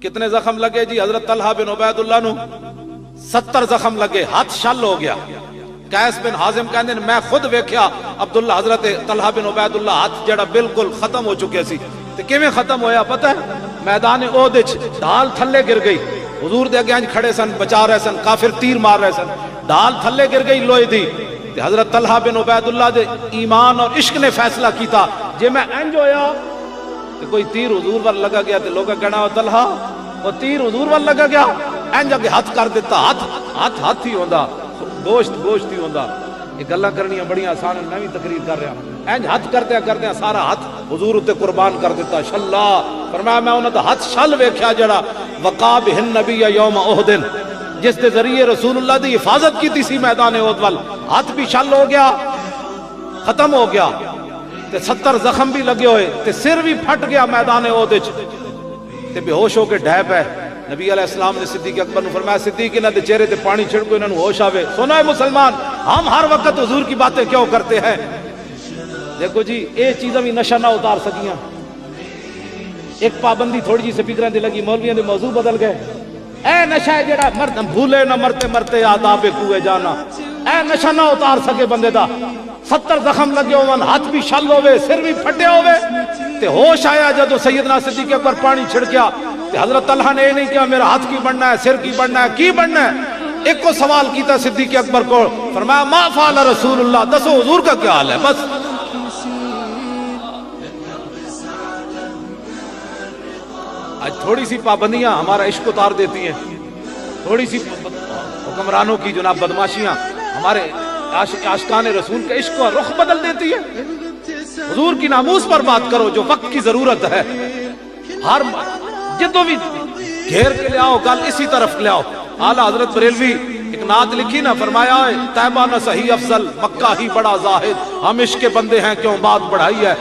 کتنے زخم لگے جی حضرت طلحہ بن عبید اللہ نو 70 زخم لگے، ہاتھ شل ہو گیا۔ قیس بن حازم کہندے نے میں خود ویکھیا عبداللہ حضرت طلحہ بن عبید اللہ ہاتھ جڑا بالکل ختم ہو چکے سی۔ تے کیویں ختم ہویا پتہ ہے؟ میدان احد وچ ڈھال تھلے گر گئی، حضور دے اگے کھڑے سن، بچا رہے سن، کافر تیر مار رہے سن، ڈھال تھلے گر گئی لوہے دی۔ تے حضرت طلحہ بن عبید اللہ دے ایمان اور عشق نے فیصلہ کیتا جے میں انج ہویا تے کوئی تیر حضور ول لگا گیا تے لوگا کہنا طلحہ وہ تیر حضور ول لگا گیا، انج اگے ہاتھ کر دیتا، ہاتھ ہی ہوندا، گوشت ہی ہوندا۔ یہ گلاں کرنیاں بڑی آسان ہیں، میں بھی تقریر کر رہا ہوں۔ انج ہاتھ کردیا سارا ہاتھ حضور تے قربان کر دیتا۔ شلا فرمایا میں انہاں دا ہاتھ شل ویکھیا جڑا وقا بہ النبی یوم احد، جس دے ذریعے رسول اللہ دی حفاظت کیتی سی میدان احد ول، ہاتھ بھی شل ہو گیا، ختم ہو گیا، تے 70 زخم بھی لگے ہوئے، تے سر بھی پھٹ گیا میدان احد وچ، تے بے ہوش ہو کے ڈھے پے۔ نبی علیہ السلام نے صدیق اکبر نے فرمایا صدیق انہاں دے چہرے تے پانی چھڑکو، انہاں نو ہوش آوے۔ سنو اے مسلمان، ہم ہر وقت حضور کی باتیں کیوں کرتے ہیں؟ دیکھو جی یہ چیزیں بھی نشہ نہ اتار سکیاں، ایک پابندی تھوڑی جی سپیکراں تے لگی، مولویاں دے موضوع بدل گئے۔ اے نشہ ہے جڑا مرد بھولے نہ مرتے مرتے آداب کوئے جانا، اے نشہ نہ اتار سکے بندے دا۔ 70 زخم لگے ہون، ہاتھ بھی شل ہوئے، سر بھی پھٹے ہوئے، تے ہوش آیا جدو سیدنا صدیق اکبر پانی چھڑکیا تے حضرت طلحہ نے یہ نہیں کہا میرا ہاتھ کی بننا ہے، سر کی بننا ہے، کی بننا ہے؟ ایک کو سوال کیتا صدیق اکبر کو، فرمایا ما فعل رسول اللہ، دسو حضور کا کیا حال ہے؟ بس آج تھوڑی سی پابندیاں ہمارا عشق اتار دیتی ہیں، تھوڑی سی حکمرانوں کی جناب بدماشیاں ہمارے عاشقان رسول کے عشق کا رخ بدل دیتی ہے۔ حضور کی ناموس پر بات کرو جو وقت کی ضرورت ہے، ہر جدو بھی گھیر کے لے آؤ گل اسی طرف لے آؤ۔ اعلیٰ حضرت بریلوی ایک نعت لکھی نہ، فرمایا ہے طیبہ نہ صحیح افضل، مکہ ہی بڑا زاہد، ہم عشق کے بندے ہیں کیوں بات بڑھائی ہے۔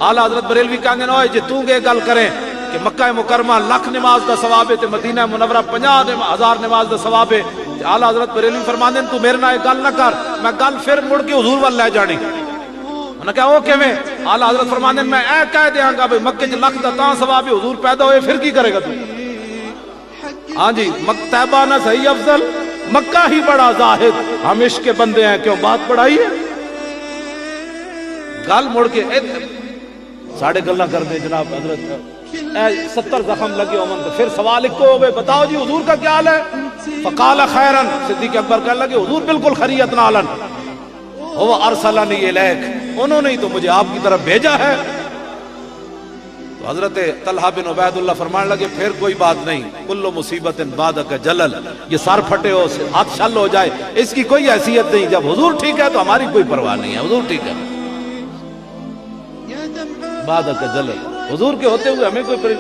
اعلیٰ حضرت بریلوی کہیں گے جی تو گے گل کریں کہ مکہ مکرمہ لاکھ نماز دا ثواب ہے تے مدینہ منورہ 50,000 نماز دا ثواب ہے۔ اعلیٰ حضرت بریلوی فرماندے تو میرے نال گل نہ کر، میں گل پھر مڑ کے حضور وال لے جانی۔ انہوں نے کہا وہ کیویں؟ اعلیٰ حضرت فرماندے میں اے کہہ دیاں گا بھئی مکہ چ لاکھ دا تاں ثواب ہے، حضور پیدا ہوئے پھر کی کرے گا تو؟ ہاں جی، طیبہ نہ صحیح افضل، مکہ ہی بڑا زاہد، ہم عشق کے بندے ہیں کیوں بات بڑھائی ہے۔ گل مڑ کے ساڑھے گلاں کر دیں جناب حضرت، اے 70 زخم لگے ہومن تو پھر سوال ایک کو ہوئے بتاؤ جی حضور کا کیا حال ہے؟ فقال خیرن، صدیق اکبر کہنے لگے حضور بالکل خیریت نالن، وہ ارسلنی الیک، انہوں نے ہی تو مجھے آپ کی طرف بھیجا ہے۔ تو حضرت طلحہ بن عبید اللہ فرمانے لگے پھر کوئی بات نہیں، کل مصیبت بعدک جلل، یہ سر پھٹے ہو ہاتھ شل ہو جائے اس کی کوئی حیثیت نہیں، جب حضور ٹھیک ہے تو ہماری کوئی پرواہ نہیں ہے، حضور ٹھیک ہے۔ بعدک جلل، حضور کے ہوتے ہوئے ہمیں کوئی